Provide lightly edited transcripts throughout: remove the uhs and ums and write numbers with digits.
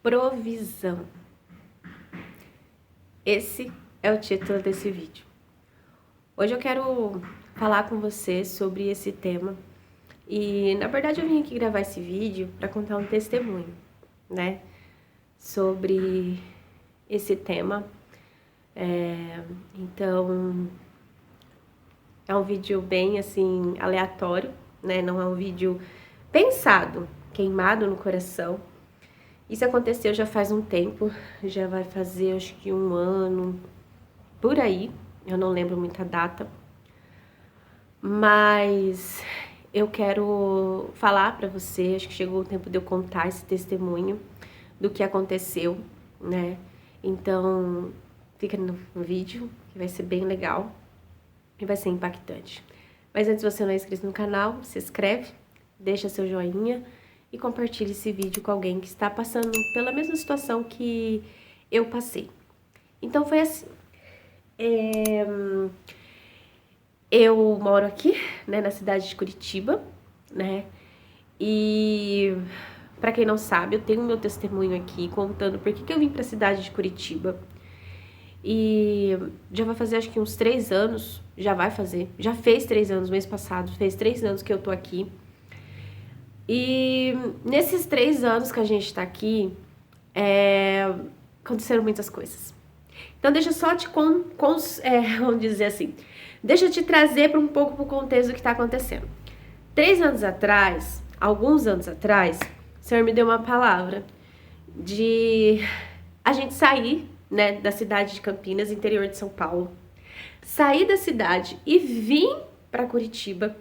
provisão. Esse é o título desse vídeo. Hoje eu quero falar com você sobre esse tema e, na verdade, eu vim aqui gravar esse vídeo para contar um testemunho, né, sobre esse tema. Então, é um vídeo bem, assim, aleatório, né, não é um vídeo pensado, queimado no coração. Isso aconteceu já faz um tempo, já vai fazer acho que 1 ano, por aí, eu não lembro muita data. Mas eu quero falar pra você, acho que chegou o tempo de eu contar esse testemunho do que aconteceu, né? Então, fica no vídeo, que vai ser bem legal e vai ser impactante. Mas antes, se você não é inscrito no canal, se inscreve, deixa seu joinha e compartilhe esse vídeo com alguém que está passando pela mesma situação que eu passei. Então foi assim, eu moro aqui, né, na cidade de Curitiba, né, e pra quem não sabe, eu tenho meu testemunho aqui contando por que eu vim pra cidade de Curitiba. E já vai fazer acho que uns 3 anos, já fez 3 anos, mês passado, fez 3 anos que eu tô aqui. E nesses 3 anos que a gente tá aqui, aconteceram muitas coisas. Então deixa eu só te, vamos dizer assim, deixa eu te trazer para um pouco pro contexto do que tá acontecendo. 3 anos atrás, alguns anos atrás, o Senhor me deu uma palavra de a gente sair, né, da cidade de Campinas, interior de São Paulo, sair da cidade e vir para Curitiba.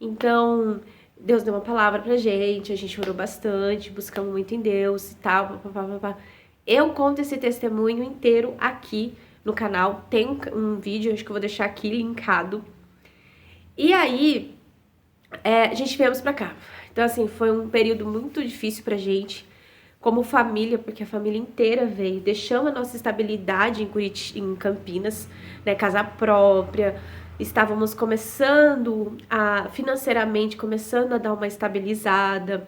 Então, Deus deu uma palavra pra gente, a gente orou bastante, buscamos muito em Deus e tal, papapá. Eu conto esse testemunho inteiro aqui no canal, tem um vídeo, acho que eu vou deixar aqui linkado. E aí, a gente viemos pra cá. Então, assim, foi um período muito difícil pra gente, como família, porque a família inteira veio. Deixamos a nossa estabilidade em Campinas, né, casa própria. Estávamos começando financeiramente, começando a dar uma estabilizada.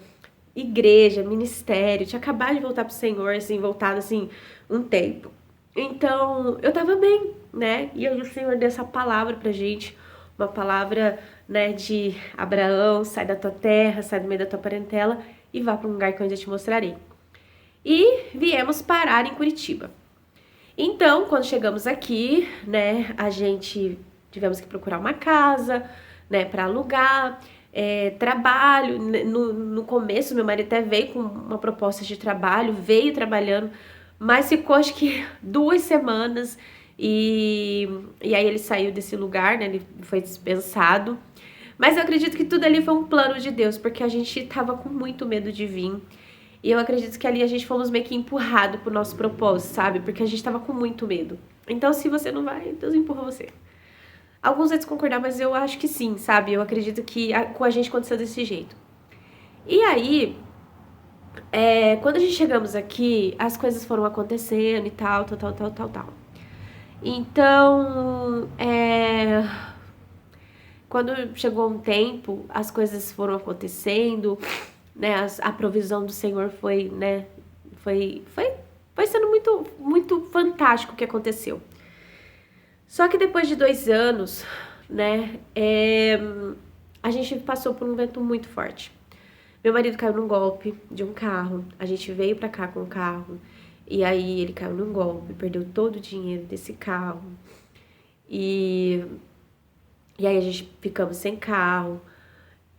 Igreja, ministério, tinha acabado de voltar pro Senhor, assim, voltado, assim, um tempo. Então, eu tava bem, né? E aí o Senhor deu essa palavra pra gente, uma palavra, né, de Abraão, sai da tua terra, sai do meio da tua parentela e vá para um lugar que eu ainda te mostrarei. E viemos parar em Curitiba. Então, quando chegamos aqui, né, a gente tivemos que procurar uma casa, né, para alugar, trabalho. No começo, meu marido até veio com uma proposta de trabalho, veio trabalhando, mas ficou acho que 2 semanas e aí ele saiu desse lugar, né, ele foi dispensado. Mas eu acredito que tudo ali foi um plano de Deus, porque a gente tava com muito medo de vir. E eu acredito que ali a gente fomos meio que empurrado pro nosso propósito, sabe? Porque a gente tava com muito medo. Então, se você não vai, Deus empurra você. Alguns vão desconcordar, mas eu acho que sim, sabe? Eu acredito que com a gente aconteceu desse jeito. E aí, quando a gente chegamos aqui, as coisas foram acontecendo e tal. Então, quando chegou um tempo, as coisas foram acontecendo, né? A provisão do Senhor foi, né? Foi sendo muito, muito fantástico o que aconteceu. Só que depois de 2 anos, né? A gente passou por um vento muito forte. Meu marido caiu num golpe de um carro. A gente veio pra cá com o carro. E aí ele caiu num golpe, perdeu todo o dinheiro desse carro. E aí a gente ficamos sem carro.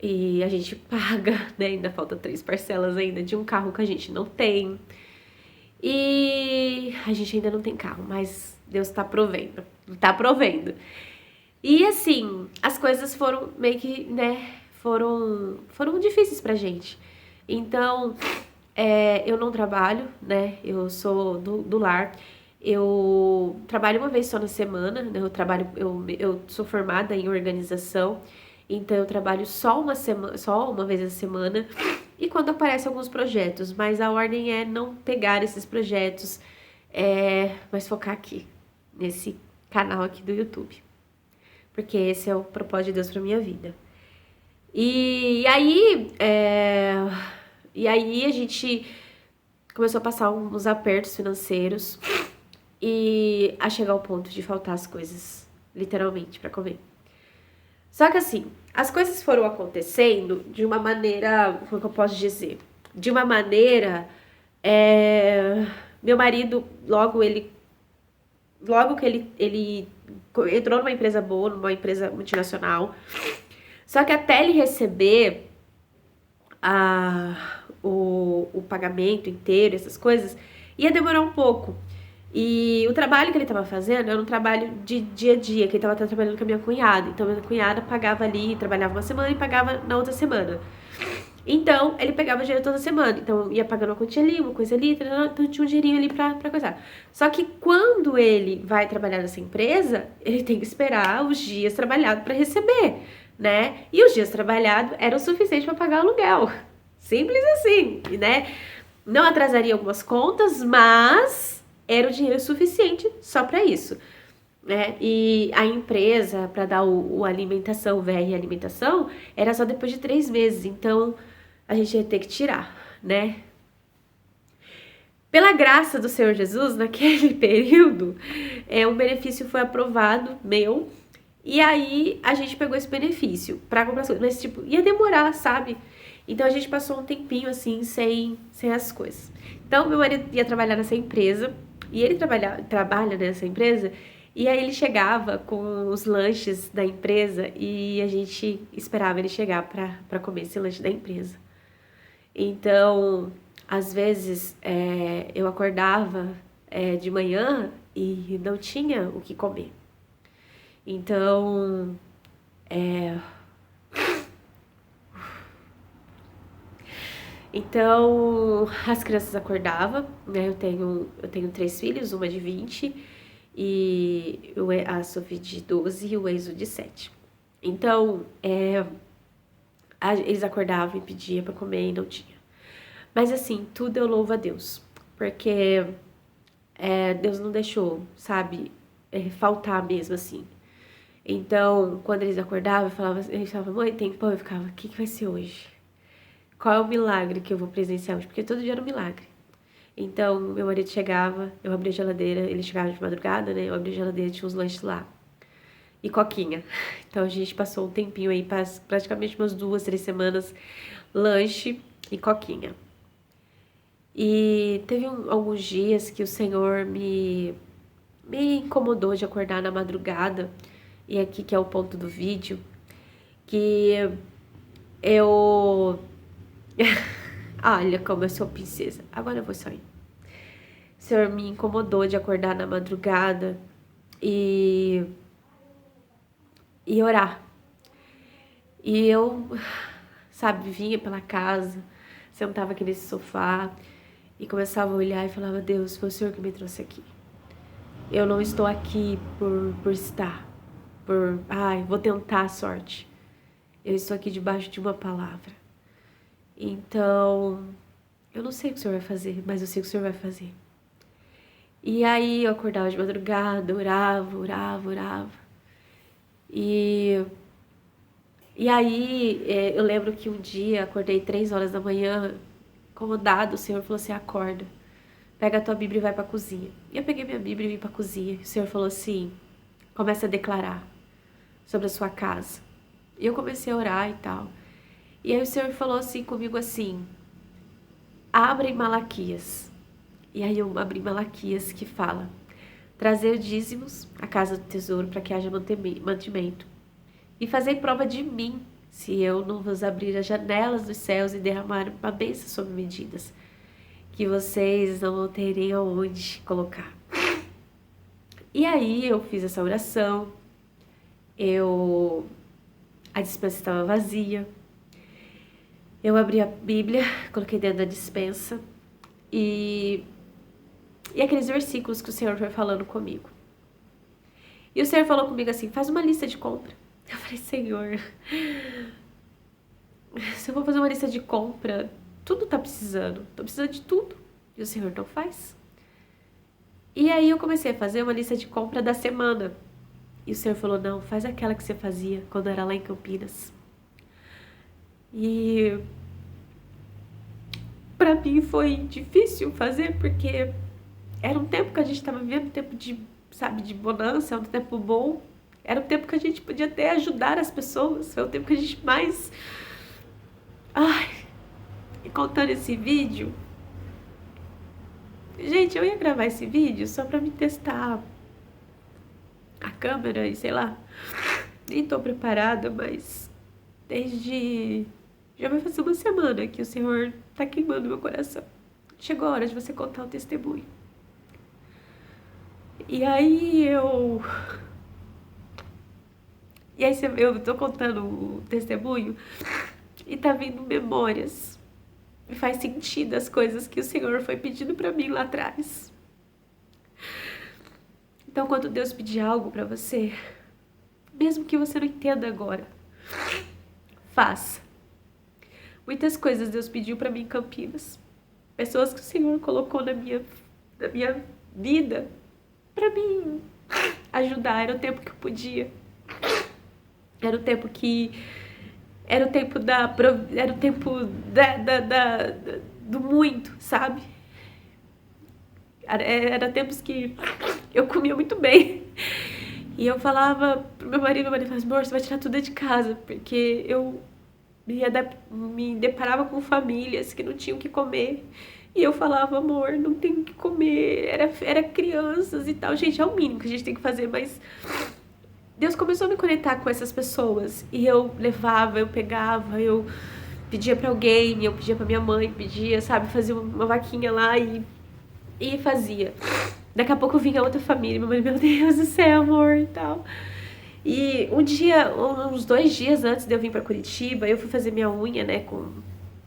E a gente paga, né? Ainda falta 3 parcelas ainda de um carro que a gente não tem. E a gente ainda não tem carro, mas Deus tá provendo. Tá provendo. E assim, as coisas foram meio que, né? Foram difíceis pra gente. Então, eu não trabalho, né? Eu sou do lar. Eu trabalho uma vez só na semana, né? Eu sou formada em organização. Então eu trabalho só uma vez na semana e quando aparecem alguns projetos, mas a ordem é não pegar esses projetos, mas focar aqui, nesse canal aqui do YouTube. Porque esse é o propósito de Deus pra minha vida. E aí a gente começou a passar uns apertos financeiros e a chegar ao ponto de faltar as coisas, literalmente, para comer. Só que assim, as coisas foram acontecendo de uma maneira, como que eu posso dizer? De uma maneira, meu marido, logo que ele entrou numa empresa boa, numa empresa multinacional, só que até ele receber o pagamento inteiro, essas coisas, ia demorar um pouco. E o trabalho que ele estava fazendo era um trabalho de dia a dia, que ele estava trabalhando com a minha cunhada. Então, minha cunhada pagava ali, trabalhava uma semana e pagava na outra semana. Então, ele pegava dinheiro toda semana. Então, ia pagando uma quantia ali, uma coisa ali, então tinha um dinheirinho ali pra coisar. Só que quando ele vai trabalhar nessa empresa, ele tem que esperar os dias trabalhados para receber, né? E os dias trabalhados eram o suficiente para pagar o aluguel. Simples assim, né? Não atrasaria algumas contas, mas era o dinheiro suficiente só para isso, né? E a empresa, para dar o alimentação, o VR alimentação, era só depois de 3 meses. Então, a gente ia ter que tirar, né? Pela graça do Senhor Jesus, naquele período, um benefício foi aprovado, meu, e aí a gente pegou esse benefício pra comprar as coisas. Mas, tipo, ia demorar, sabe? Então a gente passou um tempinho assim, sem as coisas. Então, meu marido ia trabalhar nessa empresa, e ele trabalha nessa empresa, e aí ele chegava com os lanches da empresa e a gente esperava ele chegar pra comer esse lanche da empresa. Então, às vezes, eu acordava de manhã e não tinha o que comer. Então, as crianças acordavam, né? Eu tenho 3 filhos, uma de 20 e a Sofia de 12 e o Enzo de 7. Então, eles acordavam e pediam pra comer e não tinha. Mas assim, tudo eu louvo a Deus, porque Deus não deixou, sabe, faltar mesmo assim. Então, quando eles acordavam, eles falavam, mãe, tem pão? Eu ficava, o que vai ser hoje? Qual é o milagre que eu vou presenciar hoje? Porque todo dia era um milagre. Então, meu marido chegava, eu abria a geladeira, ele chegava de madrugada, né? Eu abria a geladeira, tinha uns lanches lá. E coquinha. Então, a gente passou um tempinho aí, praticamente umas 2, 3 semanas, lanche e coquinha. E teve alguns dias que o Senhor me incomodou de acordar na madrugada, e aqui que é o ponto do vídeo, que eu... Olha como eu sou princesa. Agora eu vou sair. O Senhor me incomodou de acordar na madrugada e orar. E eu, sabe, vinha pela casa, sentava aqui nesse sofá e começava a olhar e falava, Deus, foi o Senhor que me trouxe aqui. Eu não estou aqui por estar, vou tentar a sorte. Eu estou aqui debaixo de uma palavra. Então, eu não sei o que o Senhor vai fazer, mas eu sei o que o Senhor vai fazer. E aí eu acordava de madrugada, orava. E aí eu lembro que um dia acordei 3 horas da manhã, incomodado, o Senhor falou assim, acorda, pega a tua Bíblia e vai pra cozinha. E eu peguei minha Bíblia e vim pra cozinha. O Senhor falou assim, começa a declarar sobre a sua casa. E eu comecei a orar e tal. E aí o Senhor falou assim comigo assim, abre Malaquias. E aí eu abri Malaquias que fala, trazer dízimos à casa do tesouro para que haja mantimento. E fazer prova de mim, se eu não vos abrir as janelas dos céus e derramar uma bênção sobre medidas, que vocês não terem aonde colocar. E aí eu fiz essa oração, a despensa estava vazia, eu abri a Bíblia, coloquei dentro da despensa e aqueles versículos que o Senhor foi falando comigo. E o Senhor falou comigo assim, faz uma lista de compra. Eu falei, Senhor, se eu vou fazer uma lista de compra, tudo tá precisando, tô precisando de tudo. E o Senhor não faz. E aí eu comecei a fazer uma lista de compra da semana. E o Senhor falou, não, faz aquela que você fazia quando era lá em Campinas. E Pra mim foi difícil fazer, porque era um tempo que a gente tava vivendo, um tempo de, sabe, de bonança, um tempo bom. Era um tempo que a gente podia até ajudar as pessoas. Foi o tempo que a gente mais... Ai, e contando esse vídeo... Gente, eu ia gravar esse vídeo só pra me testar a câmera e sei lá. Nem tô preparada, mas desde... Já vai fazer uma semana que o Senhor tá queimando meu coração. Chegou a hora de você contar o testemunho. E aí eu eu tô contando o testemunho e tá vindo memórias. E faz sentido as coisas que o Senhor foi pedindo pra mim lá atrás. Então, quando Deus pedir algo pra você, mesmo que você não entenda agora, faça. Muitas coisas Deus pediu pra mim em Campinas. Pessoas que o Senhor colocou na minha vida pra mim ajudar. Era o tempo que eu podia. Era o tempo que... Era o tempo do muito, sabe? Era tempos que eu comia muito bem. E eu falava pro meu marido falava assim, amor, você vai tirar tudo de casa, porque eu me deparava com famílias que não tinham o que comer. E eu falava, amor, não tenho o que comer. Era crianças e tal. Gente, é o mínimo que a gente tem que fazer, mas... Deus começou a me conectar com essas pessoas. E eu levava, eu pegava, eu pedia pra alguém, eu pedia pra minha mãe, pedia, sabe, fazia uma vaquinha lá e fazia. Daqui a pouco vinha outra família, minha mãe, meu Deus do céu, amor, e tal. E um dia, uns 2 dias antes de eu vir pra Curitiba, eu fui fazer minha unha, né, com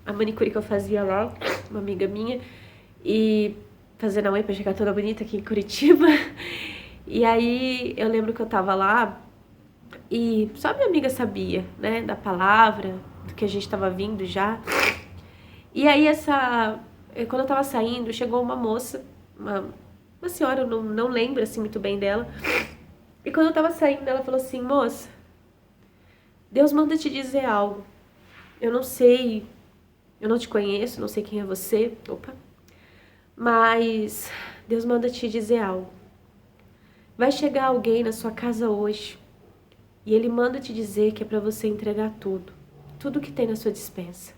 a manicure que eu fazia lá, uma amiga minha, e fazendo a unha pra chegar toda bonita aqui em Curitiba. E aí eu lembro que eu tava lá e só minha amiga sabia, né, da palavra, do que a gente tava vindo já. E aí quando eu tava saindo, chegou uma moça, uma senhora, eu não lembro assim muito bem dela. E quando eu tava saindo, ela falou assim, moça, Deus manda te dizer algo. Eu não sei, eu não te conheço, não sei quem é você, mas Deus manda te dizer algo. Vai chegar alguém na sua casa hoje e ele manda te dizer que é pra você entregar tudo que tem na sua despensa.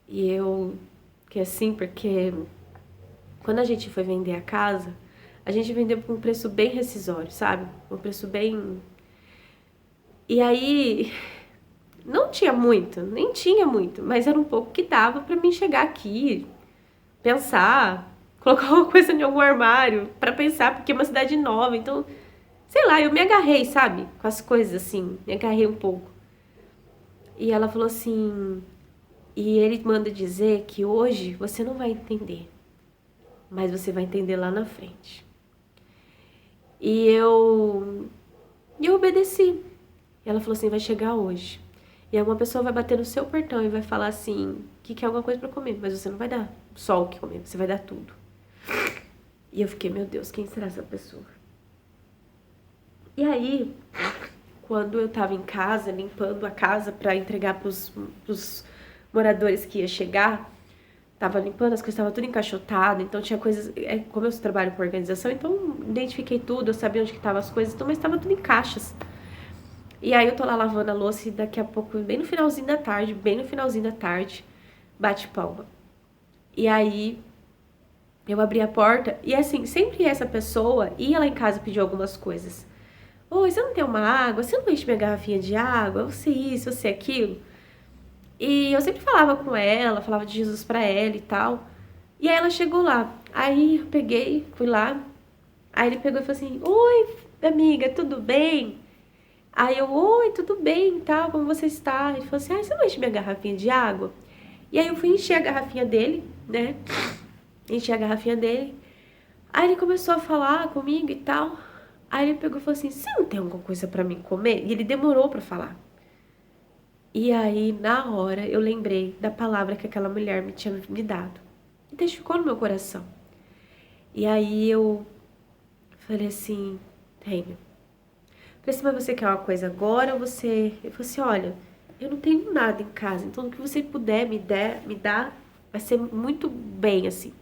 E eu, que assim, porque quando a gente foi vender a casa, a gente vendeu por um preço bem rescisório, sabe? Um preço bem... E aí, não tinha muito, nem tinha muito, mas era um pouco que dava pra mim chegar aqui, pensar, colocar uma coisa em algum armário pra pensar, porque é uma cidade nova, então, sei lá, eu me agarrei, sabe? Com as coisas assim, me agarrei um pouco. E ela falou assim, e ele manda dizer que hoje você não vai entender, mas você vai entender lá na frente. E eu obedeci. E ela falou assim, vai chegar hoje. E alguma pessoa vai bater no seu portão e vai falar assim, que quer alguma coisa pra comer, mas você não vai dar só o que comer, você vai dar tudo. E eu fiquei, meu Deus, quem será essa pessoa? E aí, quando eu tava em casa, limpando a casa pra entregar pros moradores que ia chegar, tava limpando, as coisas estavam tudo encaixotado, então tinha coisas, como eu trabalho com organização, então identifiquei tudo, eu sabia onde que estavam as coisas, então, mas tava tudo em caixas. E aí eu tô lá lavando a louça e daqui a pouco, bem no finalzinho da tarde, bate palma. E aí eu abri a porta e assim, sempre essa pessoa ia lá em casa pedir algumas coisas. Oi, você não tem uma água? Você não enche minha garrafinha de água? Você isso, você aquilo? E eu sempre falava com ela, falava de Jesus pra ela e tal. E aí ela chegou lá. Aí eu peguei, fui lá. Aí ele pegou e falou assim, oi, amiga, tudo bem? Aí eu, oi, tudo bem e tal, como você está? Ele falou assim, você não enche minha garrafinha de água? E aí eu fui encher a garrafinha dele, né? Enchi a garrafinha dele. Aí ele começou a falar comigo e tal. Aí ele pegou e falou assim, você não tem alguma coisa pra mim comer? E ele demorou pra falar. E aí, na hora, eu lembrei da palavra que aquela mulher me tinha me dado. E testificou no meu coração. E aí eu falei assim, tenho. Falei assim, mas você quer uma coisa agora ou você... Eu falei assim, olha, eu não tenho nada em casa, então o que você puder me dar, vai ser muito bem, assim.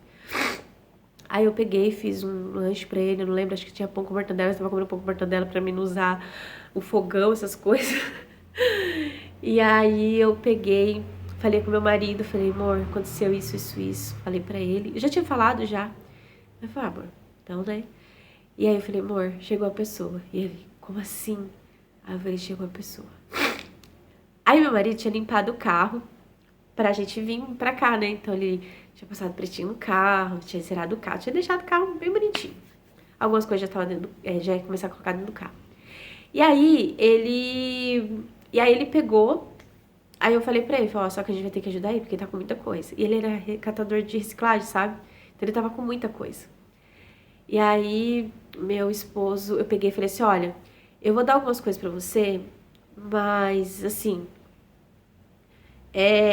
Aí eu peguei e fiz um lanche pra ele, eu não lembro, acho que tinha pão com mortadela, eu tava comendo pão com mortadela pra mim não usar o fogão, essas coisas. E aí eu peguei, falei com meu marido, falei, amor, aconteceu isso, isso, isso. Falei pra ele, eu já tinha falado já. Eu falei, amor, então, né? E aí eu falei, amor, chegou a pessoa. E ele, como assim? Aí eu falei, chegou a pessoa. Aí meu marido tinha limpado o carro pra gente vir pra cá, né? Então ele tinha passado pretinho no carro, tinha zerado o carro, tinha deixado o carro bem bonitinho. Algumas coisas já estavam dentro já ia começar a colocar dentro do carro. E aí ele pegou, aí eu falei pra ele, falou, só que a gente vai ter que ajudar ele, porque ele tá com muita coisa. E ele era catador de reciclagem, sabe? Então ele tava com muita coisa. E aí, meu esposo, eu peguei e falei assim, olha, eu vou dar algumas coisas pra você, mas, assim,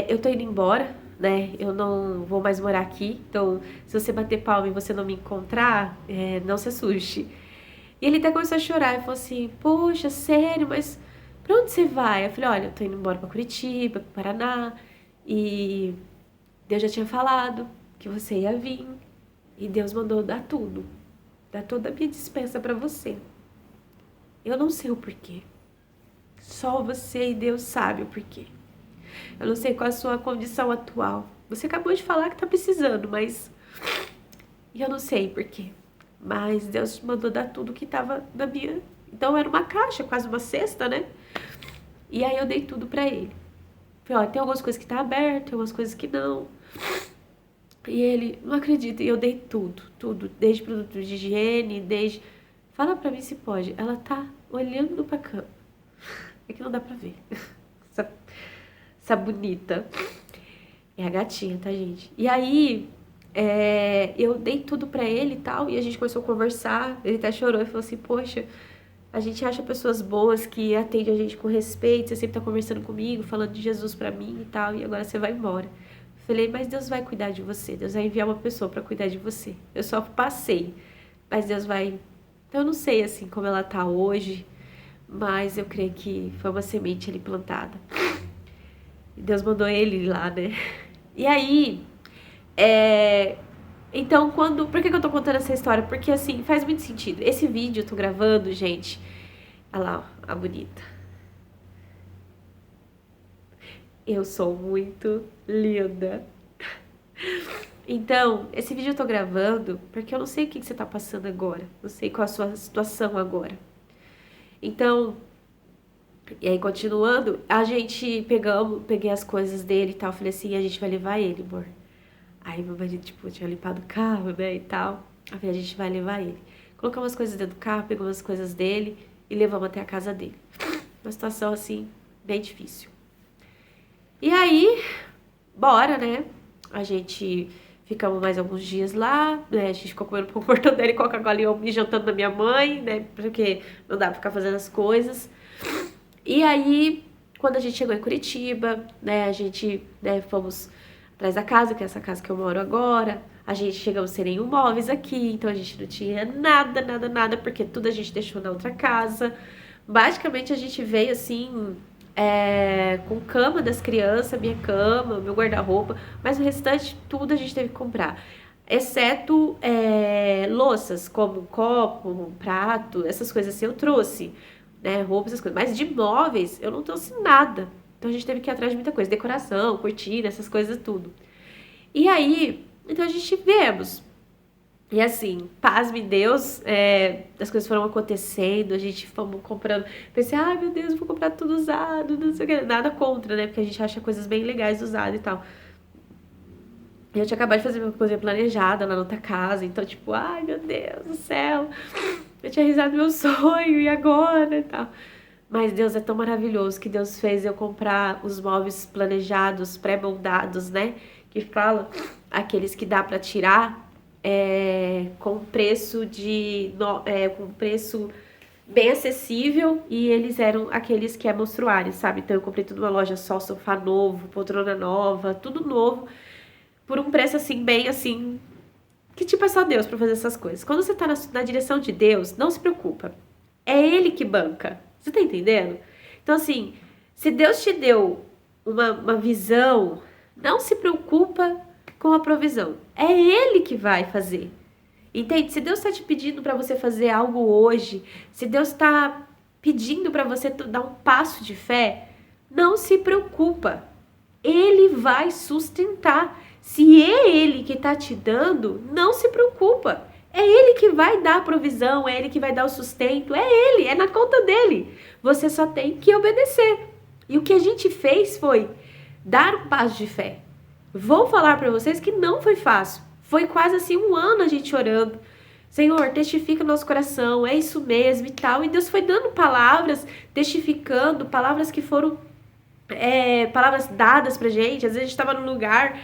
eu tô indo embora, né? Eu não vou mais morar aqui, então, se você bater palma e você não me encontrar, não se assuste. E ele até começou a chorar e falou assim, poxa, sério, mas pra onde você vai? Eu falei, olha, eu tô indo embora pra Curitiba, pro Paraná, e Deus já tinha falado que você ia vir, e Deus mandou dar tudo. Dar toda a minha dispensa pra você. Eu não sei o porquê. Só você e Deus sabe o porquê. Eu não sei qual é a sua condição atual. Você acabou de falar que tá precisando, mas eu não sei porquê. Mas Deus mandou dar tudo que tava na minha... Então era uma caixa, quase uma cesta, né? E aí eu dei tudo pra ele. Falei, ó, tem algumas coisas que tá aberto, tem algumas coisas que não. E ele, não acredita, e eu dei tudo, tudo, desde produtos de higiene, desde... Fala pra mim se pode, ela tá olhando pra cama. É que não dá pra ver. Essa bonita. É a gatinha, tá, gente? E aí, eu dei tudo pra ele e tal, e a gente começou a conversar, ele até chorou e falou assim, poxa, a gente acha pessoas boas que atendem a gente com respeito, você sempre tá conversando comigo, falando de Jesus pra mim e tal, e agora você vai embora. Falei, mas Deus vai cuidar de você, Deus vai enviar uma pessoa pra cuidar de você. Eu só passei, mas Deus vai... Então eu não sei, assim, como ela tá hoje, mas eu creio que foi uma semente ali plantada. E Deus mandou ele lá, né? E aí, então, por que eu tô contando essa história? Porque, assim, faz muito sentido. Esse vídeo eu tô gravando, gente... Olha lá, ó, a bonita. Eu sou muito linda. Então, esse vídeo eu tô gravando porque eu não sei o que você tá passando agora. Não sei qual a sua situação agora. Então, e aí continuando, a gente peguei as coisas dele e tal. Falei assim, a gente vai levar ele, amor. Aí meu marido, tipo, tinha limpado o carro, né, e tal. Aí a gente vai levar ele. Colocamos as coisas dentro do carro, pegamos as coisas dele e levamos até a casa dele. Uma situação, assim, bem difícil. E aí, bora, né? A gente ficamos mais alguns dias lá, né? A gente ficou comendo pão portão dele, Coca-Cola e jantando na minha mãe, né? Porque não dá pra ficar fazendo as coisas. E aí, quando a gente chegou em Curitiba, né? A gente, né, fomos atrás da casa, que é essa casa que eu moro agora. A gente chegamos sem nenhum móveis aqui, então a gente não tinha nada, nada, nada, porque tudo a gente deixou na outra casa. Basicamente, a gente veio assim... com cama das crianças, minha cama, meu guarda-roupa, mas o restante tudo a gente teve que comprar, exceto louças, como um copo, um prato, essas coisas assim eu trouxe, né, roupa, essas coisas, mas de móveis eu não trouxe nada, então a gente teve que ir atrás de muita coisa, decoração, cortina, essas coisas tudo. E aí, então a gente vemos. E assim, pasme Deus, as coisas foram acontecendo, a gente fomos comprando. Pensei, ai meu Deus, eu vou comprar tudo usado, não sei o que. Nada contra, né? Porque a gente acha coisas bem legais usado e tal. E eu tinha acabado de fazer minha coisa planejada lá na outra casa, então, tipo, ai meu Deus do céu, eu tinha realizado meu sonho e agora e tal. Mas Deus é tão maravilhoso que Deus fez eu comprar os móveis planejados, pré-moldados, né? Que fala aqueles que dá pra tirar. Com preço com preço bem acessível, e eles eram aqueles que é monstruário, sabe? Então eu comprei tudo numa loja só, sofá novo, poltrona nova, tudo novo, por um preço assim, bem assim, que tipo é só Deus pra fazer essas coisas. Quando você tá na direção de Deus, não se preocupa, é Ele que banca, você tá entendendo? Então assim, Se Deus te deu uma visão, não se preocupa com a provisão. É Ele que vai fazer. Entende? Se Deus está te pedindo para você fazer algo hoje, se Deus está pedindo para você dar um passo de fé, não se preocupa. Ele vai sustentar. Se é Ele que está te dando, não se preocupa. É Ele que vai dar a provisão, é Ele que vai dar o sustento, é Ele, é na conta dele. Você só tem que obedecer. E o que a gente fez foi dar um passo de fé. Vou falar para vocês que não foi fácil. Foi quase assim 1 ano a gente orando. Senhor, testifica no nosso coração, é isso mesmo e tal. E Deus foi dando palavras, testificando, palavras que foram palavras dadas pra gente. Às vezes a gente estava num lugar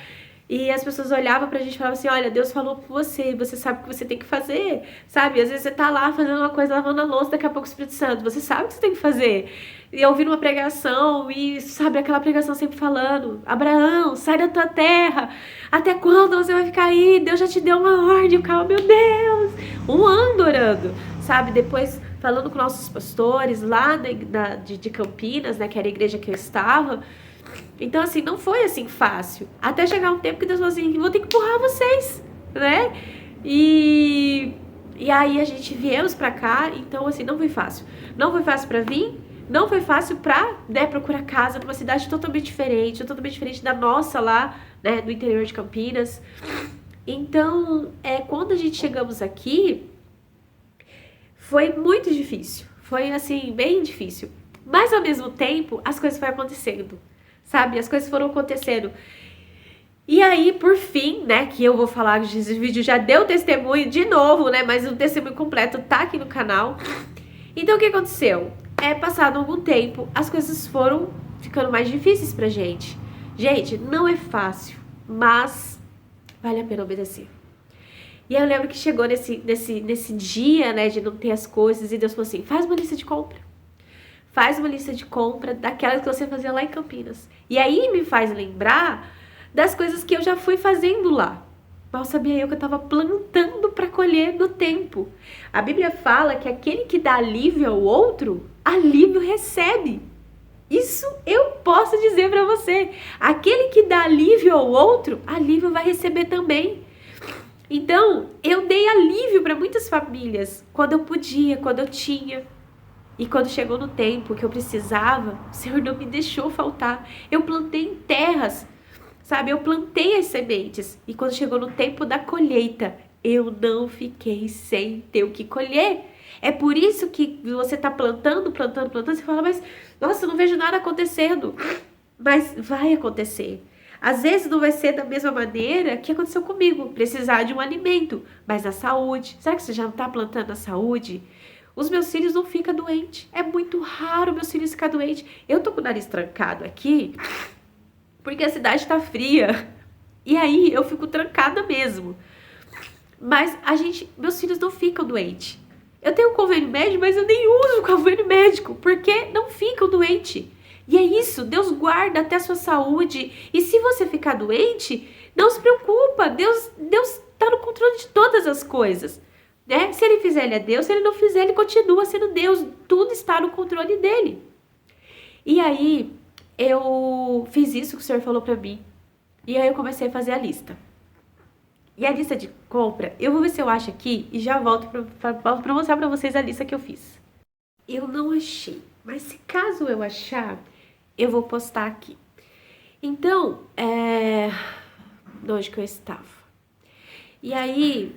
e as pessoas olhavam pra gente e falavam assim, olha, Deus falou com você, e você sabe o que você tem que fazer, sabe? Às vezes você tá lá fazendo uma coisa, lavando a louça, daqui a pouco o Espírito Santo, você sabe o que você tem que fazer. E ouvindo uma pregação, e sabe, aquela pregação sempre falando, Abraão, sai da tua terra, até quando você vai ficar aí? Deus já te deu uma ordem, calma, meu Deus, 1 ano orando, sabe? Depois falando com nossos pastores lá de Campinas, né, que era a igreja que eu estava. Então, assim, não foi assim fácil. Até chegar um tempo que Deus falou assim, vou ter que empurrar vocês, né? E aí a gente viemos pra cá, então, assim, não foi fácil. Não foi fácil pra vir, não foi fácil pra, né, procurar casa numa cidade totalmente diferente da nossa lá, né, do interior de Campinas. Então, quando a gente chegamos aqui, foi muito difícil. Foi, assim, bem difícil. Mas, ao mesmo tempo, as coisas foram acontecendo. Sabe, as coisas foram acontecendo. E aí, por fim, né, que eu vou falar, esse vídeo já deu testemunho de novo, né, mas o testemunho completo tá aqui no canal. Então, o que aconteceu? Passado algum tempo, as coisas foram ficando mais difíceis pra gente. Gente, não é fácil, mas vale a pena obedecer. E aí eu lembro que chegou nesse dia, né, de não ter as coisas, e Deus falou assim, faz uma lista de compra. Faz uma lista de compra daquelas que você fazia lá em Campinas. E aí me faz lembrar das coisas que eu já fui fazendo lá. Mal sabia eu que eu estava plantando para colher no tempo. A Bíblia fala que aquele que dá alívio ao outro, alívio recebe. Isso eu posso dizer para você. Aquele que dá alívio ao outro, alívio vai receber também. Então, eu dei alívio para muitas famílias quando eu podia, quando eu tinha. E quando chegou no tempo que eu precisava, o Senhor não me deixou faltar. Eu plantei em terras, sabe? Eu plantei as sementes. E quando chegou no tempo da colheita, eu não fiquei sem ter o que colher. É por isso que você está plantando, você fala, mas nossa, eu não vejo nada acontecendo. Mas vai acontecer. Às vezes não vai ser da mesma maneira que aconteceu comigo, precisar de um alimento, mas a saúde. Será que você já não está plantando a saúde? Os meus filhos não ficam doentes. É muito raro meus filhos ficar doentes. Eu tô com o nariz trancado aqui porque a cidade tá fria. E aí eu fico trancada mesmo. Mas meus filhos não ficam doentes. Eu tenho um convênio médico, mas eu nem uso o convênio médico porque não ficam doentes. E é isso, Deus guarda até a sua saúde. E se você ficar doente, não se preocupa. Deus tá no controle de todas as coisas. Né? Se ele fizer, ele é Deus. Se ele não fizer, ele continua sendo Deus. Tudo está no controle dele. E aí, eu fiz isso que o Senhor falou pra mim. E aí eu comecei a fazer a lista. E a lista de compra, eu vou ver se eu acho aqui e já volto pra mostrar pra vocês a lista que eu fiz. Eu não achei, mas se caso eu achar, eu vou postar aqui. Então, onde que eu estava? E aí,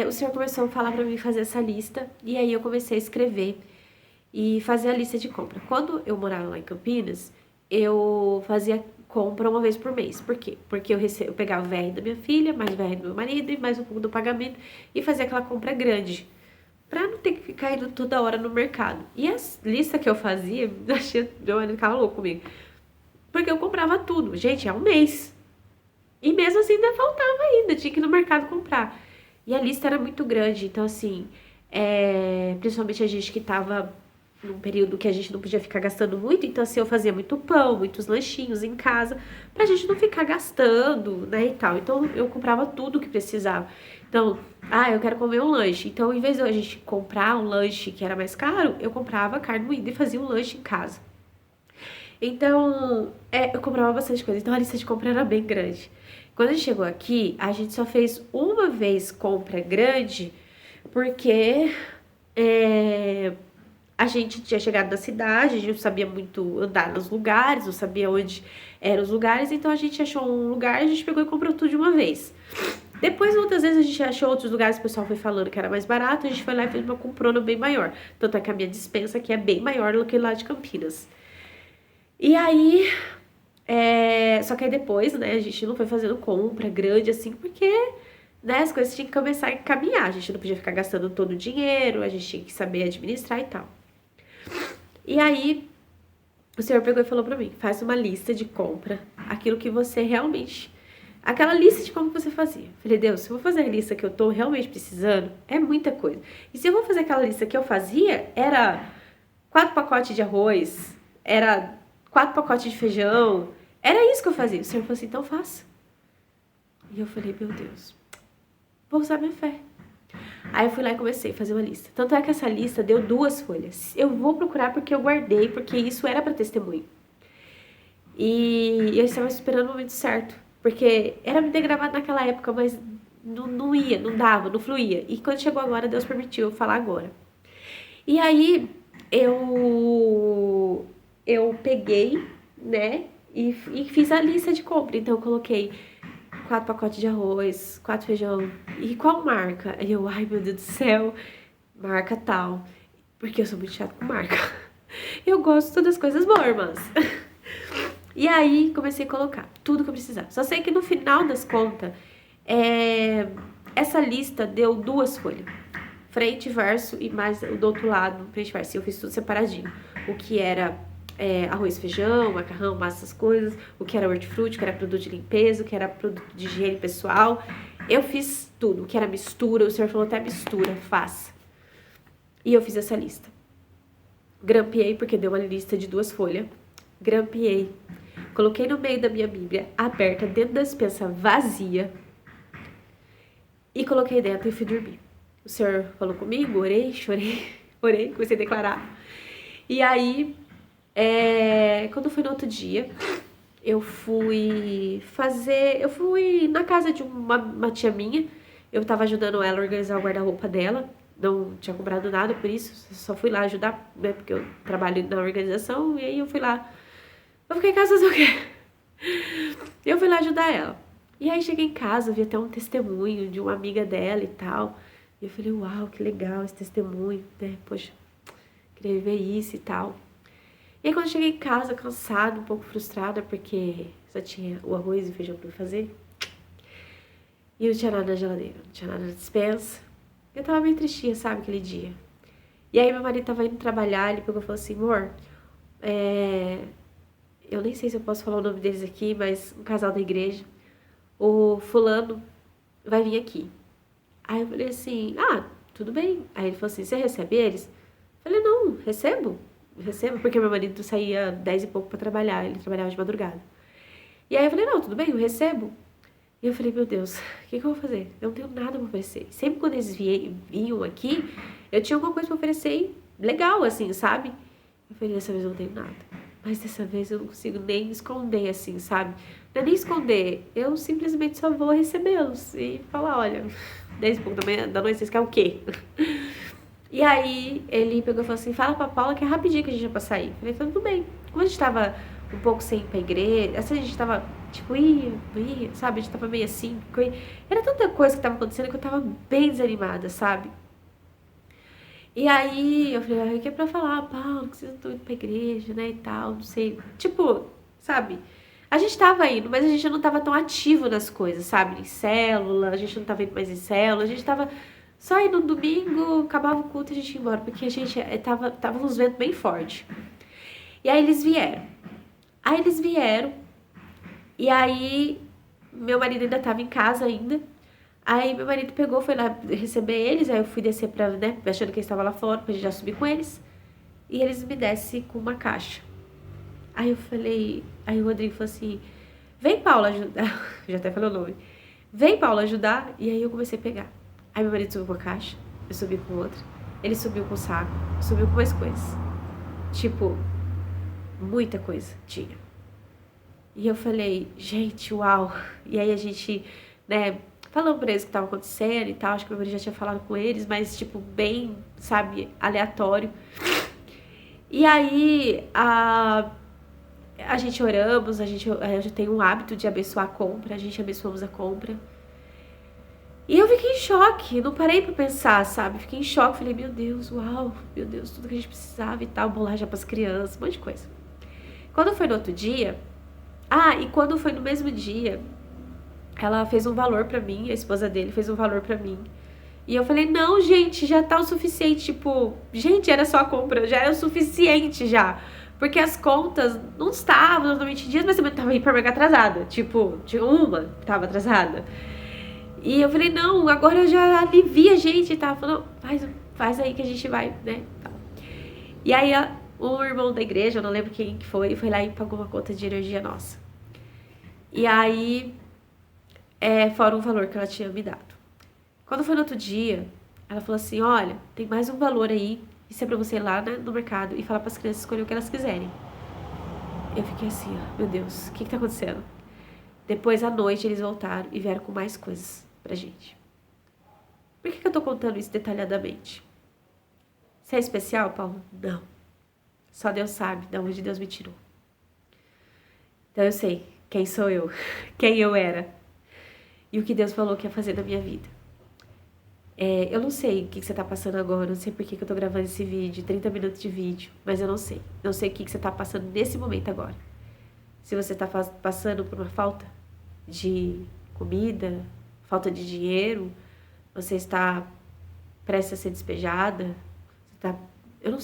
o Senhor começou a falar pra mim fazer essa lista, e aí eu comecei a escrever e fazer a lista de compra. Quando eu morava lá em Campinas, eu fazia compra uma vez por mês. Por quê? Porque eu pegava o VR da minha filha, mais o VR do meu marido e mais um pouco do pagamento e fazia aquela compra grande, pra não ter que ficar indo toda hora no mercado. E a lista que eu fazia, meu marido ficava louco comigo, porque eu comprava tudo. Gente, é um mês. E mesmo assim ainda faltava ainda, tinha que ir no mercado comprar. E a lista era muito grande, então assim, principalmente a gente que tava num período que a gente não podia ficar gastando muito, então assim, eu fazia muito pão, muitos lanchinhos em casa, pra gente não ficar gastando, né, e tal. Então eu comprava tudo que precisava. Então, eu quero comer um lanche. Então, em vez de a gente comprar um lanche que era mais caro, eu comprava carne moída e fazia um lanche em casa. Então, eu comprava bastante coisa. Então, a lista de compra era bem grande. Quando a gente chegou aqui, a gente só fez uma vez compra grande, porque a gente tinha chegado na cidade, a gente não sabia muito andar nos lugares, não sabia onde eram os lugares, então a gente achou um lugar, a gente pegou e comprou tudo de uma vez. Depois, outras vezes, a gente achou outros lugares, o pessoal foi falando que era mais barato, a gente foi lá e fez uma comprona bem maior. Tanto é que a minha despensa aqui é bem maior do que lá de Campinas. E aí, só que aí depois, né, a gente não foi fazendo compra grande assim, porque, né, as coisas tinham que começar a caminhar. A gente não podia ficar gastando todo o dinheiro, a gente tinha que saber administrar e tal. E aí, o senhor pegou e falou pra mim, faz uma lista de compra, aquilo que você realmente... Aquela lista de como você fazia. Falei, Deus, se eu vou fazer a lista que eu tô realmente precisando, é muita coisa. E se eu vou fazer aquela lista que eu fazia, era 4 pacotes de arroz, era 4 pacotes de feijão, era isso que eu fazia. O senhor falou assim, então faça. E eu falei, meu Deus, vou usar minha fé. Aí eu fui lá e comecei a fazer uma lista. Tanto é que essa lista deu 2 folhas. Eu vou procurar porque eu guardei, porque isso era para testemunho. E eu estava esperando o momento certo. Porque era me ter gravado naquela época, mas não ia, não dava, não fluía. E quando chegou agora, Deus permitiu eu falar agora. E aí, eu peguei, né, e fiz a lista de compra. Então, eu coloquei 4 pacotes de arroz, 4 feijão. E qual marca? Aí eu, ai meu Deus do céu, marca tal. Porque eu sou muito chata com marca. Eu gosto das coisas mormas. E aí, comecei a colocar tudo que eu precisava. Só sei que no final das contas, essa lista deu 2 folhas. Frente e verso e mais do outro lado, frente e verso. E eu fiz tudo separadinho. O que era arroz, feijão, macarrão, massa, essas coisas. O que era hortifruti, o que era produto de limpeza, o que era produto de higiene pessoal. Eu fiz tudo. O que era mistura, o senhor falou até mistura, faça. E eu fiz essa lista. Grampeei, porque deu uma lista de 2 folhas. Grampeei. Coloquei no meio da minha Bíblia, aberta, dentro da despensa vazia. E coloquei dentro e fui dormir. O senhor falou comigo, orei, chorei, orei, comecei a declarar. E aí, quando foi no outro dia, eu fui na casa de uma tia minha. Eu tava ajudando ela a organizar o guarda-roupa dela. Não tinha comprado nada por isso, só fui lá ajudar, né, porque eu trabalho na organização. E aí eu fui lá. Eu fiquei em casa fazer o quê? Eu fui lá ajudar ela. E aí cheguei em casa, vi até um testemunho de uma amiga dela e tal. E eu falei, uau, que legal esse testemunho, né? Poxa, queria ver isso e tal. E aí quando eu cheguei em casa, cansada, um pouco frustrada, porque só tinha o arroz e o feijão pra fazer. E não tinha nada na geladeira, não tinha nada na despensa. Eu tava meio tristinha, sabe, aquele dia. E aí meu marido tava indo trabalhar, ele pegou e falou assim, amor, eu nem sei se eu posso falar o nome deles aqui, mas um casal da igreja, o fulano vai vir aqui. Aí eu falei assim, tudo bem. Aí ele falou assim, você recebe eles? Eu falei, não, recebo, porque meu marido saía 10 e pouco pra trabalhar, ele trabalhava de madrugada. E aí eu falei, não, tudo bem, eu recebo. E eu falei, meu Deus, o que eu vou fazer? Eu não tenho nada pra oferecer. Sempre quando eles vinham aqui, eu tinha alguma coisa pra oferecer legal, assim, sabe? Eu falei, dessa vez eu não tenho nada. Mas dessa vez eu não consigo nem esconder, assim, sabe? Não é nem esconder, eu simplesmente só vou recebê-los e falar, olha, 10 e pouco da noite, vocês querem o quê? E aí ele pegou e falou assim, fala pra Paula que é rapidinho que a gente vai pra sair. Eu falei, tudo bem. Como a gente tava um pouco sem ir pra igreja, assim, a gente tava, tipo, ia, sabe? A gente tava meio assim, era tanta coisa que tava acontecendo que eu tava bem desanimada, sabe? E aí eu falei, o que é pra falar, Paulo, que vocês não estão indo pra igreja, né, e tal, não sei. Tipo, sabe? A gente tava indo, mas a gente não tava tão ativo nas coisas, sabe? Em célula, a gente não tava indo mais em célula, a gente tava só indo no domingo, acabava o culto e a gente ia embora, porque a gente tava uns ventos bem fortes. E aí eles vieram. E aí meu marido ainda tava em casa ainda. Aí meu marido pegou, foi lá receber eles, aí eu fui descer pra, né, achando que eles estavam lá fora, pra gente já subir com eles. E eles me descem com uma caixa. Aí eu falei, aí o Rodrigo falou assim, vem Paula ajudar, já até falou o nome. Vem Paula ajudar, e aí eu comecei a pegar. Aí meu marido subiu com a caixa, eu subi com outra, ele subiu com o saco, subiu com mais coisas. Tipo, Muita coisa tinha. E eu falei, gente, uau. E aí a gente, né, falando pra eles o que estava acontecendo e tal. Acho que meu marido já tinha falado com eles, mas, tipo, bem, sabe, aleatório. E aí, a gente oramos, a gente tem um hábito de abençoar a compra. A gente abençoamos a compra. E eu fiquei em choque, não parei pra pensar, sabe? Fiquei em choque, falei, meu Deus, uau, meu Deus, tudo que a gente precisava e tal, bolacha pras crianças, um monte de coisa. Quando foi no outro dia, e quando foi no mesmo dia, ela fez um valor pra mim, a esposa dele fez um valor pra mim. E eu falei, não, gente, já tá o suficiente, tipo, gente, era só a compra, já era o suficiente já. Porque as contas não estavam normalmente em dias, mas também não tava hiper mega atrasada. Tipo, tinha uma que tava atrasada. E eu falei, não, agora eu já alivia a gente e tal. Falou, faz aí que a gente vai, né? E aí um irmão da igreja, eu não lembro quem que foi lá e pagou uma conta de energia nossa. E aí, fora o valor que ela tinha me dado. Quando foi no outro dia, ela falou assim, olha, tem mais um valor aí, isso é pra você ir lá, né, no mercado e falar pras crianças escolher o que elas quiserem. Eu fiquei assim, meu Deus, o que tá acontecendo? Depois, à noite, eles voltaram e vieram com mais coisas pra gente. Por que eu tô contando isso detalhadamente? Você é especial, Paulo? Não. Só Deus sabe de onde Deus me tirou. Então eu sei quem sou eu, quem eu era e o que Deus falou que ia fazer na minha vida. Eu não sei o que você tá passando agora, não sei por que eu tô gravando esse vídeo, 30 minutos de vídeo, mas eu não sei. Não sei o que você tá passando nesse momento agora. Se você tá passando por uma falta de comida, falta de dinheiro, você está prestes a ser despejada, eu não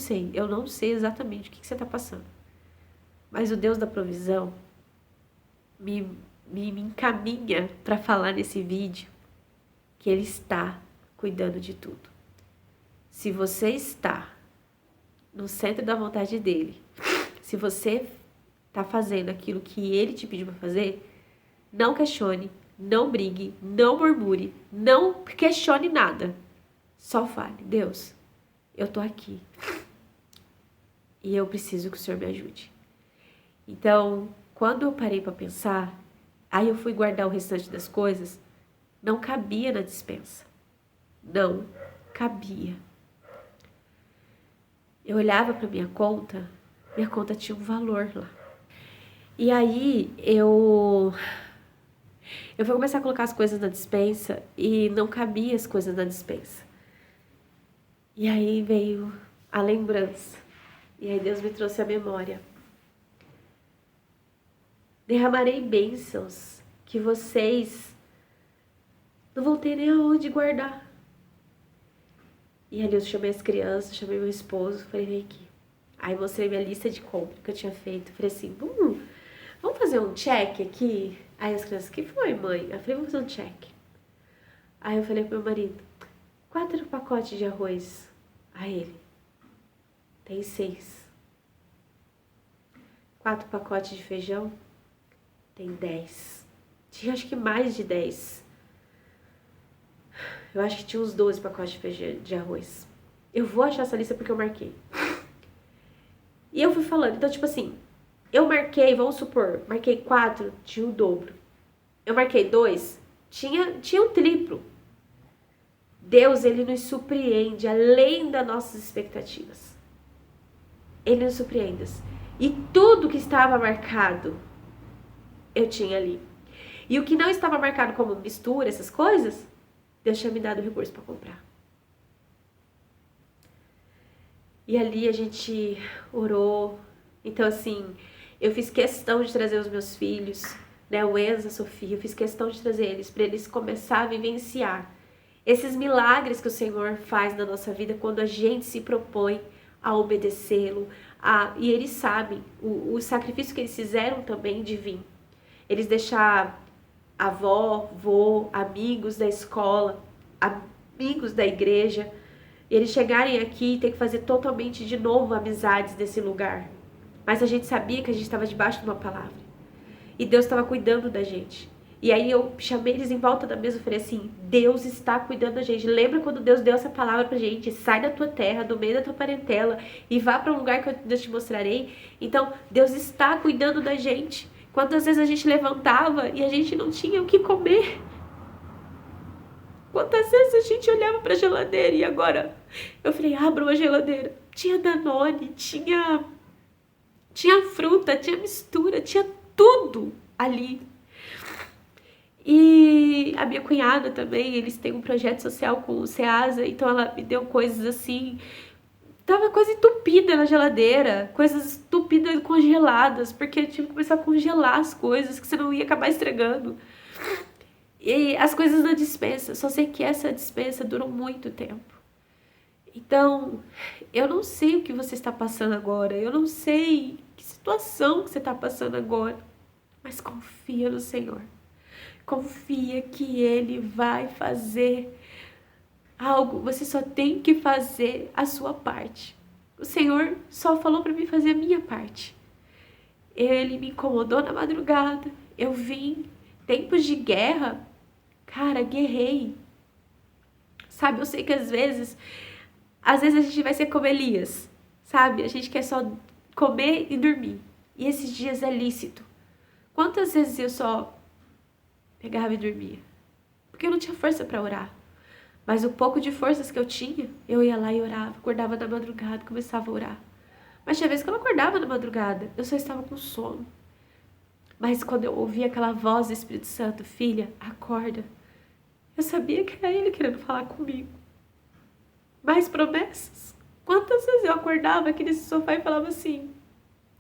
sei exatamente o que você está passando. Mas o Deus da provisão me encaminha para falar nesse vídeo que Ele está cuidando de tudo. Se você está no centro da vontade dEle, se você está fazendo aquilo que Ele te pediu para fazer, não questione, não brigue, não murmure, não questione nada. Só fale, Deus, eu tô aqui e eu preciso que o Senhor me ajude. Então, quando eu parei para pensar, aí eu fui guardar o restante das coisas, não cabia na despensa. Não cabia. Eu olhava para minha conta tinha um valor lá. E aí eu fui começar a colocar as coisas na despensa e não cabia as coisas na despensa. E aí veio a lembrança. E aí Deus me trouxe a memória. Derramarei bênçãos que vocês não vão ter nem aonde guardar. E ali eu chamei as crianças, chamei meu esposo, falei, vem aqui. Aí mostrei minha lista de compra que eu tinha feito. Falei assim, vamos fazer um check aqui? Aí as crianças, o que foi, mãe? Eu falei, vamos fazer um check. Aí eu falei pro meu marido, 4 pacotes de arroz. Aí ele, tem 6. 4 pacotes de feijão, tem 10. Tinha acho que mais de 10. Eu acho que tinha uns 12 pacotes de feijão, de arroz. Eu vou achar essa lista porque eu marquei. E eu fui falando, então tipo assim, eu marquei, vamos supor, marquei 4, tinha o dobro. Eu marquei 2, tinha um triplo. Deus, Ele nos surpreende além das nossas expectativas. Ele nos surpreende. E tudo que estava marcado, eu tinha ali. E o que não estava marcado como mistura, essas coisas, Deus tinha me dado recurso para comprar. E ali a gente orou. Então assim, eu fiz questão de trazer os meus filhos, né, o Enzo, a Sofia, eu fiz questão de trazer eles para eles começarem a vivenciar esses milagres que o Senhor faz na nossa vida quando a gente se propõe a obedecê-lo. E eles sabem o sacrifício que eles fizeram também de vir. Eles deixaram avó, vô, amigos da escola, amigos da igreja. E eles chegarem aqui e ter que fazer totalmente de novo amizades desse lugar. Mas a gente sabia que a gente estava debaixo de uma palavra. E Deus estava cuidando da gente. E aí eu chamei eles em volta da mesa e falei assim, Deus está cuidando da gente. Lembra quando Deus deu essa palavra pra gente? Sai da tua terra, do meio da tua parentela e vá para um lugar que eu te mostrarei. Então, Deus está cuidando da gente. Quantas vezes a gente levantava e a gente não tinha o que comer? Quantas vezes a gente olhava pra geladeira e agora eu falei, abra uma geladeira. Tinha Danone, tinha fruta, tinha mistura, tinha tudo ali. E a minha cunhada também, eles têm um projeto social com o Ceasa, então ela me deu coisas assim, tava coisa entupida na geladeira, coisas entupidas congeladas, porque eu tive que começar a congelar as coisas, que senão ia acabar estragando. E as coisas na despensa, só sei que essa despensa durou muito tempo. Então, eu não sei o que você está passando agora, eu não sei que situação que você está passando agora, mas confia no Senhor. Confia que Ele vai fazer algo. Você só tem que fazer a sua parte. O Senhor só falou para mim fazer a minha parte. Ele me incomodou na madrugada. Eu vim. Tempos de guerra. Cara, guerrei. Sabe, eu sei que às vezes a gente vai ser como Elias. Sabe, a gente quer só comer e dormir. E esses dias é lícito. Quantas vezes eu só pegava e dormia? Porque eu não tinha força para orar. Mas o pouco de forças que eu tinha, eu ia lá e orava. Acordava na madrugada, começava a orar. Mas tinha vezes que eu não acordava na madrugada. Eu só estava com sono. Mas quando eu ouvia aquela voz do Espírito Santo, filha, acorda. Eu sabia que era Ele querendo falar comigo. Mais promessas. Quantas vezes eu acordava aqui nesse sofá e falava assim,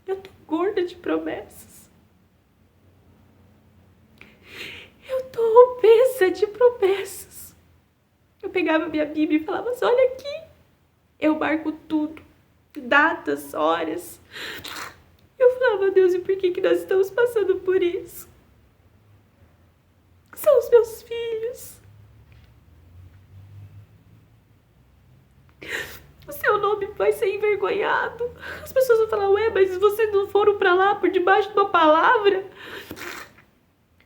eu tô gorda de promessas. Eu tô obesa de promessas. Eu pegava minha Bíblia e falava assim, olha aqui. Eu marco tudo. Datas, horas. Eu falava, Deus, e por que nós estamos passando por isso? São os meus filhos. O seu nome vai ser envergonhado. As pessoas vão falar, ué, mas vocês não foram pra lá por debaixo de uma palavra?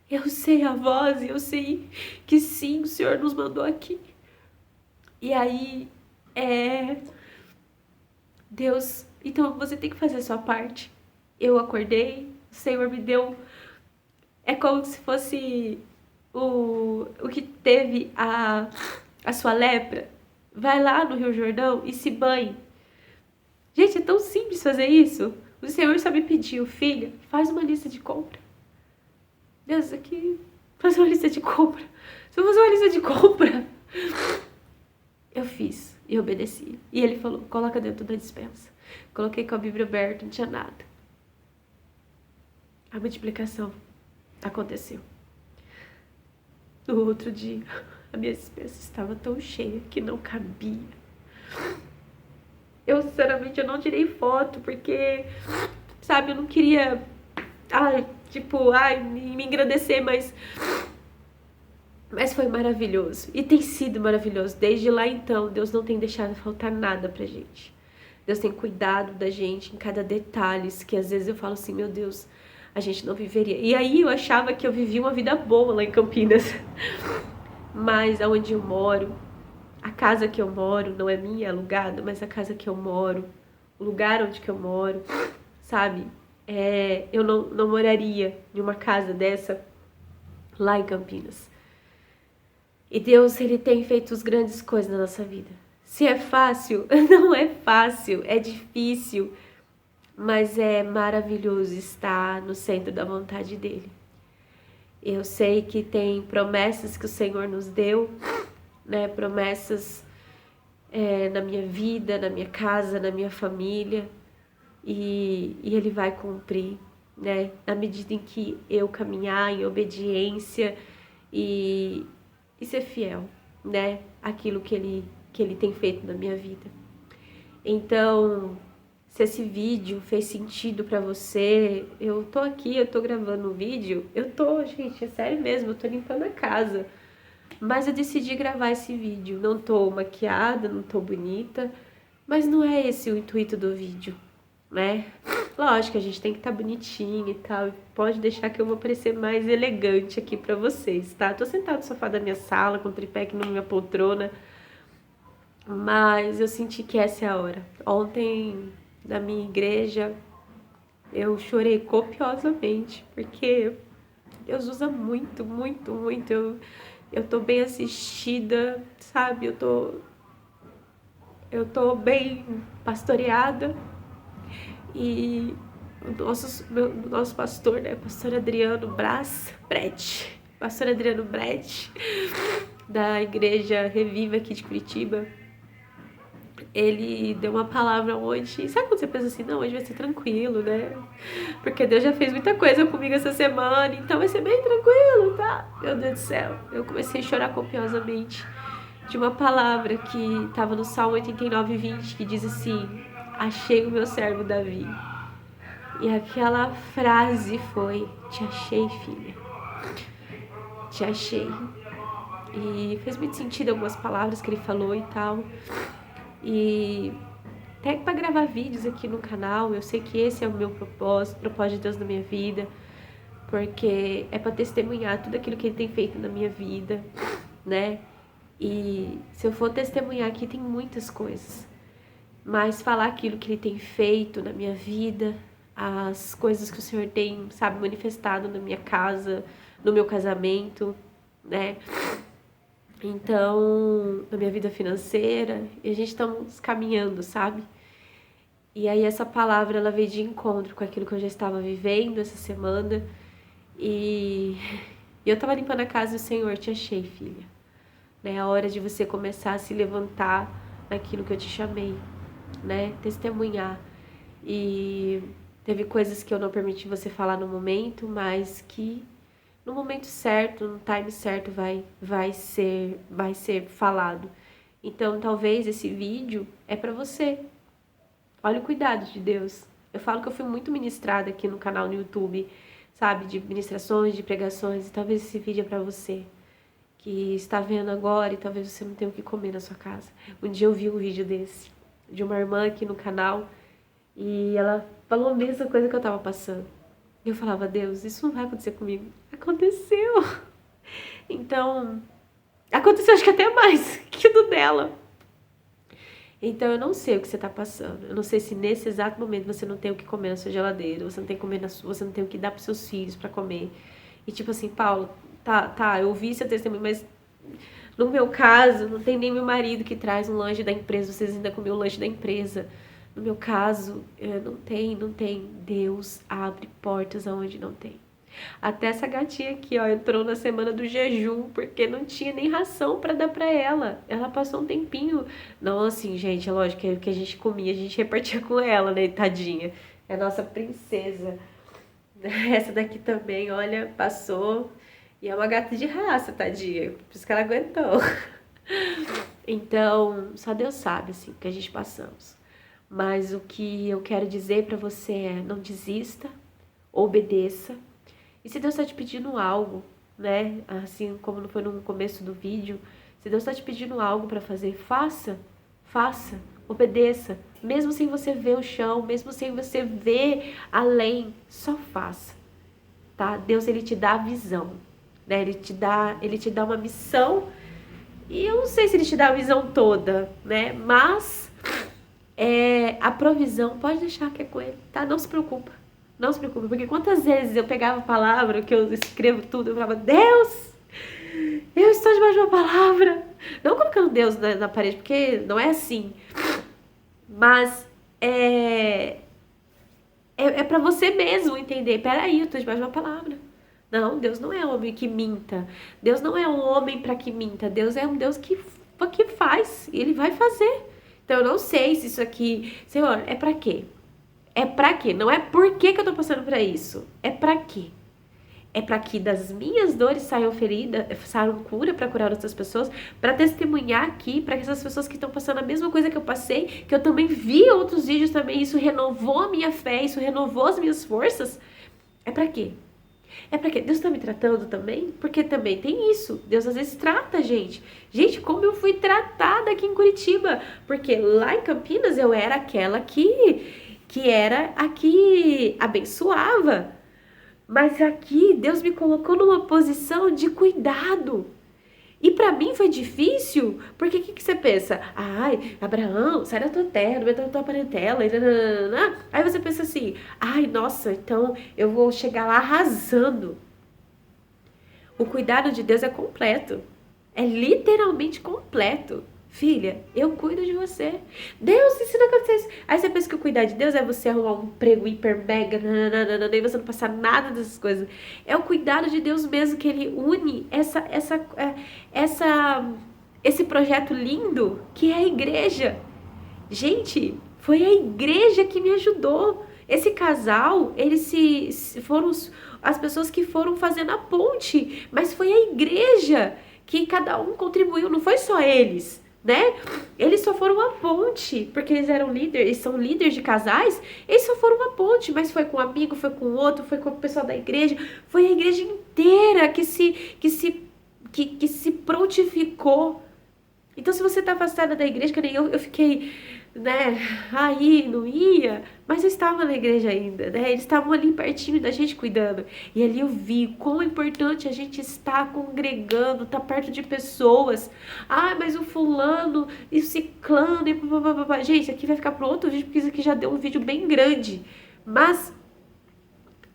Eu sei a voz e eu sei que sim, o Senhor nos mandou aqui. E aí, Deus, então você tem que fazer a sua parte. Eu acordei, o Senhor me deu, é como se fosse o que teve a sua lepra. Vai lá no Rio Jordão e se banhe. Gente, é tão simples fazer isso. O Senhor só me pediu, filha, faz uma lista de compra. Deus, aqui, faz uma lista de compra. Se eu fazer uma lista de compra, eu fiz e obedeci. E ele falou, coloca dentro da despensa. Coloquei com a Bíblia aberta, não tinha nada. A multiplicação aconteceu. No outro dia, a minha despensa estava tão cheia que não cabia. Eu, sinceramente, eu não tirei foto, porque, sabe, eu não queria, me engrandecer, mas foi maravilhoso. E tem sido maravilhoso. Desde lá, então, Deus não tem deixado faltar nada pra gente. Deus tem cuidado da gente em cada detalhe, que às vezes eu falo assim, meu Deus, a gente não viveria. E aí eu achava que eu vivia uma vida boa lá em Campinas. Mas aonde eu moro, a casa que eu moro, não é minha, é alugada, mas a casa que eu moro, o lugar onde que eu moro, sabe? Eu não moraria em uma casa dessa lá em Campinas. E Deus, Ele tem feito as grandes coisas na nossa vida. Se é fácil, não é fácil, é difícil, mas é maravilhoso estar no centro da vontade dEle. Eu sei que tem promessas que o Senhor nos deu, né? Promessas na minha vida, na minha casa, na minha família, e Ele vai cumprir, né? Na medida em que eu caminhar em obediência e ser fiel, né? Aquilo que Ele tem feito na minha vida. Então, se esse vídeo fez sentido pra você, eu tô aqui, eu tô gravando um vídeo, gente, é sério mesmo, eu tô limpando a casa. Mas eu decidi gravar esse vídeo. Não tô maquiada, não tô bonita, mas não é esse o intuito do vídeo, né? Lógico, a gente tem que estar bonitinha e tal. Pode deixar que eu vou parecer mais elegante aqui pra vocês, tá? Tô sentada no sofá da minha sala, com o tripé aqui na minha poltrona. Mas eu senti que essa é a hora. Ontem, na minha igreja, eu chorei copiosamente, porque Deus usa muito, muito, muito. Eu tô bem assistida, sabe? Eu tô bem pastoreada. E o nosso pastor, né? Pastor Adriano Brett. Pastor Adriano Brett, da igreja Reviva aqui de Curitiba. Ele deu uma palavra hoje. Sabe quando você pensa assim, não, hoje vai ser tranquilo, né? Porque Deus já fez muita coisa comigo essa semana, então vai ser bem tranquilo, tá? Meu Deus do céu. Eu comecei a chorar copiosamente de uma palavra que estava no Salmo 89:20, que diz assim: achei o meu servo Davi. E aquela frase foi: te achei, filha. Te achei. E fez muito sentido algumas palavras que ele falou e tal. E até para gravar vídeos aqui no canal, eu sei que esse é o meu propósito de Deus na minha vida, porque é para testemunhar tudo aquilo que ele tem feito na minha vida, né? E se eu for testemunhar aqui, tem muitas coisas, mas falar aquilo que ele tem feito na minha vida, as coisas que o Senhor tem, sabe, manifestado na minha casa, no meu casamento, né? Então, na minha vida financeira, e a gente estamos caminhando, sabe? E aí essa palavra, ela veio de encontro com aquilo que eu já estava vivendo essa semana. E eu tava limpando a casa e o Senhor: te achei, filha. Né? A hora de você começar a se levantar naquilo que eu te chamei, né? Testemunhar. E teve coisas que eu não permiti você falar no momento, mas que no momento certo, no time certo, vai ser falado. Então, talvez esse vídeo é pra você. Olha o cuidado de Deus. Eu falo que eu fui muito ministrada aqui no canal no YouTube, sabe? De ministrações, de pregações. E talvez esse vídeo é pra você, que está vendo agora e talvez você não tenha o que comer na sua casa. Um dia eu vi um vídeo desse, de uma irmã aqui no canal, e ela falou a mesma coisa que eu tava passando. E eu falava: Deus, isso não vai acontecer comigo. Aconteceu. Então, aconteceu acho que até mais que o do dela. Então, eu não sei o que você tá passando. Eu não sei se nesse exato momento você não tem o que comer na sua geladeira, você não tem, você não tem o que dar pros seus filhos pra comer. E tipo assim, Paulo, tá, eu ouvi seu testemunho, mas no meu caso, não tem nem meu marido que traz um lanche da empresa, vocês ainda comem o lanche da empresa. No meu caso, não tem. Deus abre portas aonde não tem. Até essa gatinha aqui, ó, entrou na semana do jejum, porque não tinha nem ração pra dar pra ela. Ela passou um tempinho. Não, assim, gente, é lógico que o que a gente comia, a gente repartia com ela, né, tadinha. É a nossa princesa. Essa daqui também, olha, passou. E é uma gata de raça, tadinha. Por isso que ela aguentou. Então, só Deus sabe, assim, o que a gente passamos. Mas o que eu quero dizer pra você é: não desista, obedeça. E se Deus está te pedindo algo, né? Assim como foi no começo do vídeo, se Deus está te pedindo algo para fazer, faça, obedeça. Mesmo sem você ver o chão, mesmo sem você ver além, só faça, tá? Deus, ele te dá a visão, né? Ele te dá uma missão, e eu não sei se ele te dá a visão toda, né? Mas a provisão, pode deixar que é com ele, tá? Não se preocupa. Não se preocupe, porque quantas vezes eu pegava a palavra, que eu escrevo tudo, eu falava: Deus, eu estou debaixo de uma palavra. Não colocando Deus na parede, porque não é assim. Mas é pra você mesmo entender: peraí, eu estou debaixo de uma palavra. Não, Deus não é homem que minta. Deus não é um homem para que minta. Deus é um Deus que faz, e ele vai fazer. Então eu não sei se isso aqui, Senhor, é pra quê? É pra quê? Não é por que eu tô passando pra isso. É pra quê? É pra que das minhas dores saiam cura pra curar outras pessoas, pra testemunhar aqui, pra que essas pessoas que estão passando a mesma coisa que eu passei, que eu também vi outros vídeos também, isso renovou a minha fé, isso renovou as minhas forças. É pra quê? É pra quê? Deus tá me tratando também? Porque também tem isso. Deus às vezes trata a gente. Gente, como eu fui tratada aqui em Curitiba. Porque lá em Campinas eu era aquela que que era a que abençoava. Mas aqui Deus me colocou numa posição de cuidado. E para mim foi difícil, porque o que você pensa? Ai, Abraão, sai da tua terra, do meio da tua parentela. Aí você pensa assim, ai, nossa, então eu vou chegar lá arrasando. O cuidado de Deus é completo. É literalmente completo. Filha, eu cuido de você. Deus ensina a acontecer isso. Aí você pensa que o cuidar de Deus é você arrumar um emprego hiper mega, e você não passar nada dessas coisas. É o cuidado de Deus mesmo que ele une esse projeto lindo que é a igreja. Gente, foi a igreja que me ajudou. Esse casal, eles foram as pessoas que foram fazendo a ponte, mas foi a igreja que cada um contribuiu, não foi só eles, né? Eles só foram a ponte, porque eles eram líderes, eles são líderes de casais, eles só foram a ponte, mas foi com um amigo, foi com outro, foi com o pessoal da igreja, foi a igreja inteira que se prontificou. Então, se você está afastada da igreja, que nem eu fiquei, né, aí não ia, mas eu estava na igreja ainda, né, eles estavam ali pertinho da gente cuidando, e ali eu vi quão importante a gente estar congregando, estar perto de pessoas. Ah, mas o fulano, e o ciclano, e papapá. Gente, aqui vai ficar para outro vídeo, porque isso aqui já deu um vídeo bem grande, mas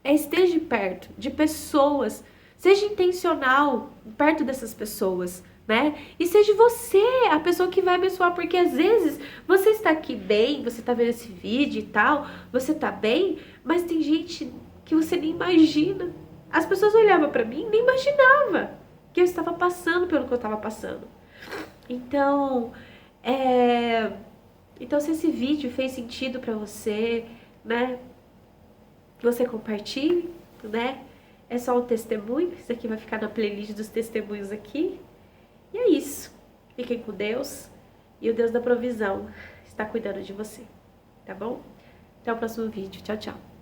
esteja perto de pessoas, seja intencional perto dessas pessoas, né? E seja você a pessoa que vai abençoar, porque às vezes você está aqui bem, você está vendo esse vídeo e tal, você está bem, mas tem gente que você nem imagina. As pessoas olhavam para mim e nem imaginava que eu estava passando pelo que eu estava passando. Então, se esse vídeo fez sentido para você, né? Você compartilhe, né? É só um testemunho, isso aqui vai ficar na playlist dos testemunhos aqui. E é isso. Fiquem com Deus. E o Deus da provisão está cuidando de você. Tá bom? Até o próximo vídeo. Tchau, tchau.